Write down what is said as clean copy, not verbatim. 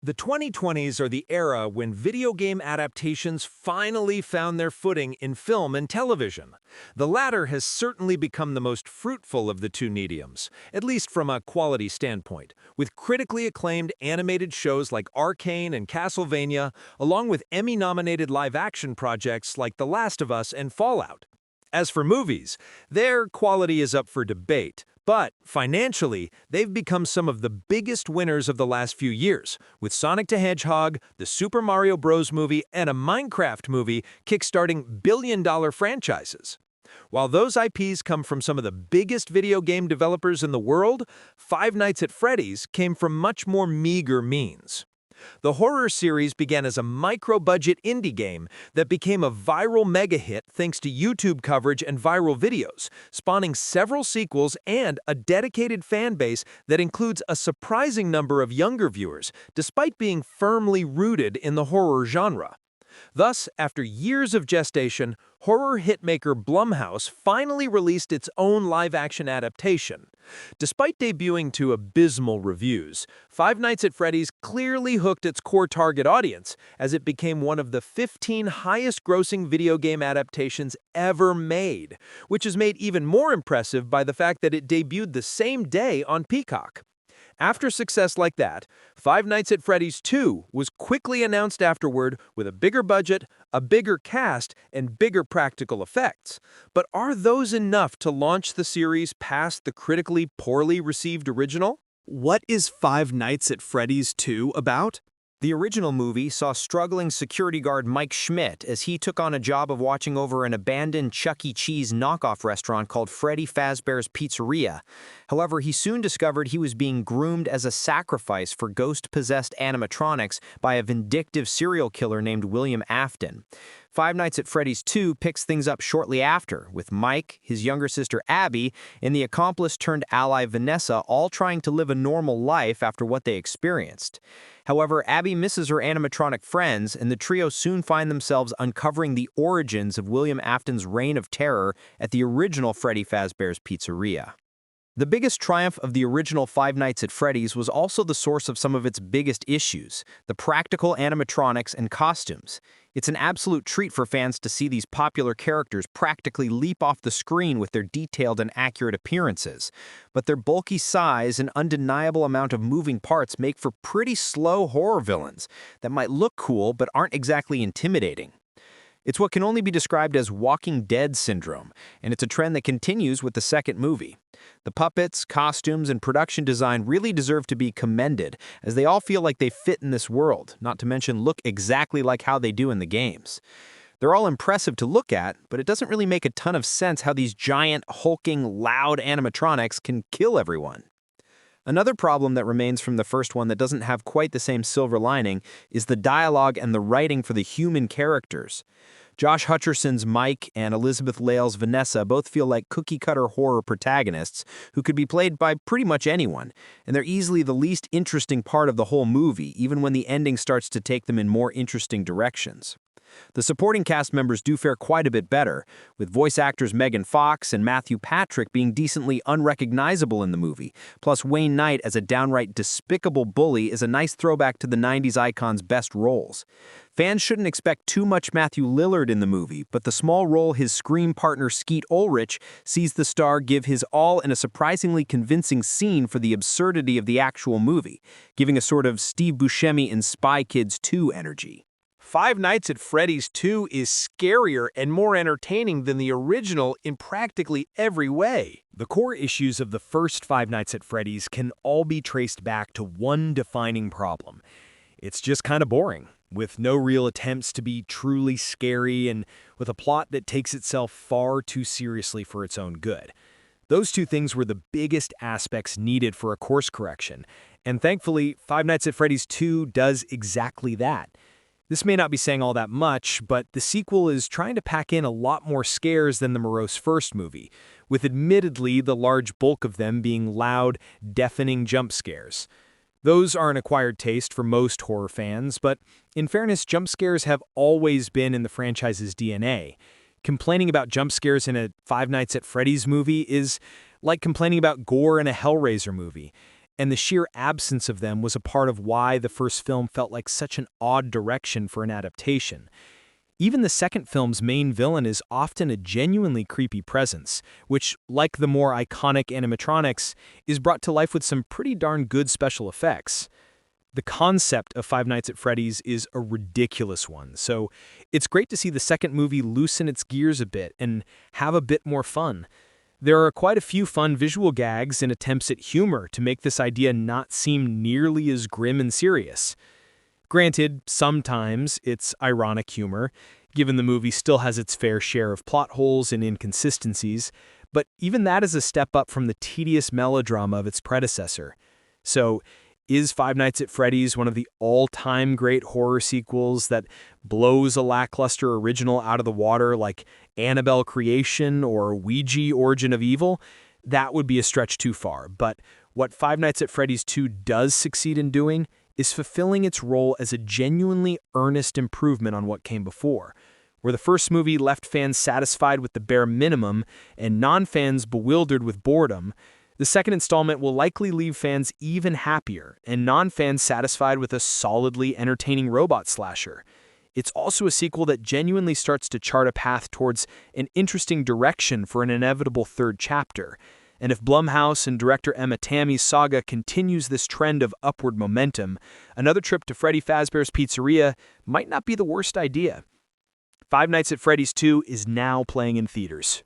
The 2020s are the era when video game adaptations finally found their footing in film and television. The latter has certainly become the most fruitful of the two mediums, at least from a quality standpoint, with critically acclaimed animated shows like Arcane and Castlevania, along with Emmy-nominated live-action projects like The Last of Us and Fallout. As for movies, their quality is up for debate, but financially, they've become some of the biggest winners of the last few years, with Sonic the Hedgehog, the Super Mario Bros. Movie, and a Minecraft movie kickstarting billion-dollar franchises. While those IPs come from some of the biggest video game developers in the world, Five Nights at Freddy's came from much more meager means. The horror series began as a micro-budget indie game that became a viral mega-hit thanks to YouTube coverage and viral videos, spawning several sequels and a dedicated fan base that includes a surprising number of younger viewers, despite being firmly rooted in the horror genre. Thus, after years of gestation, horror hitmaker Blumhouse finally released its own live-action adaptation. Despite debuting to abysmal reviews, Five Nights at Freddy's clearly hooked its core target audience, as it became one of the 15 highest-grossing video game adaptations ever made, which is made even more impressive by the fact that it debuted the same day on Peacock. After success like that, Five Nights at Freddy's 2 was quickly announced afterward with a bigger budget, a bigger cast, and bigger practical effects. But are those enough to launch the series past the critically poorly received original? What is Five Nights at Freddy's 2 about? The original movie saw struggling security guard Mike Schmidt as he took on a job of watching over an abandoned Chuck E. Cheese knockoff restaurant called Freddy Fazbear's Pizzeria. However, he soon discovered he was being groomed as a sacrifice for ghost-possessed animatronics by a vindictive serial killer named William Afton. Five Nights at Freddy's 2 picks things up shortly after, with Mike, his younger sister Abby, and the accomplice-turned-ally Vanessa all trying to live a normal life after what they experienced. However, Abby misses her animatronic friends, and the trio soon find themselves uncovering the origins of William Afton's reign of terror at the original Freddy Fazbear's Pizzeria. The biggest triumph of the original Five Nights at Freddy's was also the source of some of its biggest issues, the practical animatronics and costumes. It's an absolute treat for fans to see these popular characters practically leap off the screen with their detailed and accurate appearances. But their bulky size and undeniable amount of moving parts make for pretty slow horror villains that might look cool but aren't exactly intimidating. It's what can only be described as Walking Dead syndrome, and it's a trend that continues with the second movie. The puppets, costumes, and production design really deserve to be commended, as they all feel like they fit in this world, not to mention look exactly like how they do in the games. They're all impressive to look at, but it doesn't really make a ton of sense how these giant, hulking, loud animatronics can kill everyone. Another problem that remains from the first one that doesn't have quite the same silver lining is the dialogue and the writing for the human characters. Josh Hutcherson's Mike and Elizabeth Lail's Vanessa both feel like cookie-cutter horror protagonists who could be played by pretty much anyone, and they're easily the least interesting part of the whole movie, even when the ending starts to take them in more interesting directions. The supporting cast members do fare quite a bit better, with voice actors Megan Fox and Matthew Patrick being decently unrecognizable in the movie, plus Wayne Knight as a downright despicable bully is a nice throwback to the 90s icon's best roles. Fans shouldn't expect too much Matthew Lillard in the movie, but the small role his Scream partner Skeet Ulrich sees the star give his all in a surprisingly convincing scene for the absurdity of the actual movie, giving a sort of Steve Buscemi in Spy Kids 2 energy. Five Nights at Freddy's 2 is scarier and more entertaining than the original in practically every way. The core issues of the first Five Nights at Freddy's can all be traced back to one defining problem. It's just kind of boring, with no real attempts to be truly scary and with a plot that takes itself far too seriously for its own good. Those two things were the biggest aspects needed for a course correction, and thankfully, Five Nights at Freddy's 2 does exactly that. This may not be saying all that much, but the sequel is trying to pack in a lot more scares than the morose first movie, with admittedly the large bulk of them being loud, deafening jump scares. Those are an acquired taste for most horror fans, but in fairness, jump scares have always been in the franchise's DNA. Complaining about jump scares in a Five Nights at Freddy's movie is like complaining about gore in a Hellraiser movie. and the sheer absence of them was a part of why the first film felt like such an odd direction for an adaptation. Even the second film's main villain is often a genuinely creepy presence, which, like the more iconic animatronics, is brought to life with some pretty darn good special effects. The concept of Five Nights at Freddy's is a ridiculous one, so it's great to see the second movie loosen its gears a bit and have a bit more fun. There are quite a few fun visual gags and attempts at humor to make this idea not seem nearly as grim and serious. Granted, sometimes it's ironic humor, given the movie still has its fair share of plot holes and inconsistencies, but even that is a step up from the tedious melodrama of its predecessor. So, is Five Nights at Freddy's one of the all-time great horror sequels that blows a lackluster original out of the water like Annabelle Creation or Ouija Origin of Evil? That would be a stretch too far, but what Five Nights at Freddy's 2 does succeed in doing is fulfilling its role as a genuinely earnest improvement on what came before. Where the first movie left fans satisfied with the bare minimum and non-fans bewildered with boredom, the second installment will likely leave fans even happier and non-fans satisfied with a solidly entertaining robot slasher. It's also a sequel that genuinely starts to chart a path towards an interesting direction for an inevitable third chapter. And if Blumhouse and director Emma Tammi's saga continues this trend of upward momentum, another trip to Freddy Fazbear's Pizzeria might not be the worst idea. Five Nights at Freddy's 2 is now playing in theaters.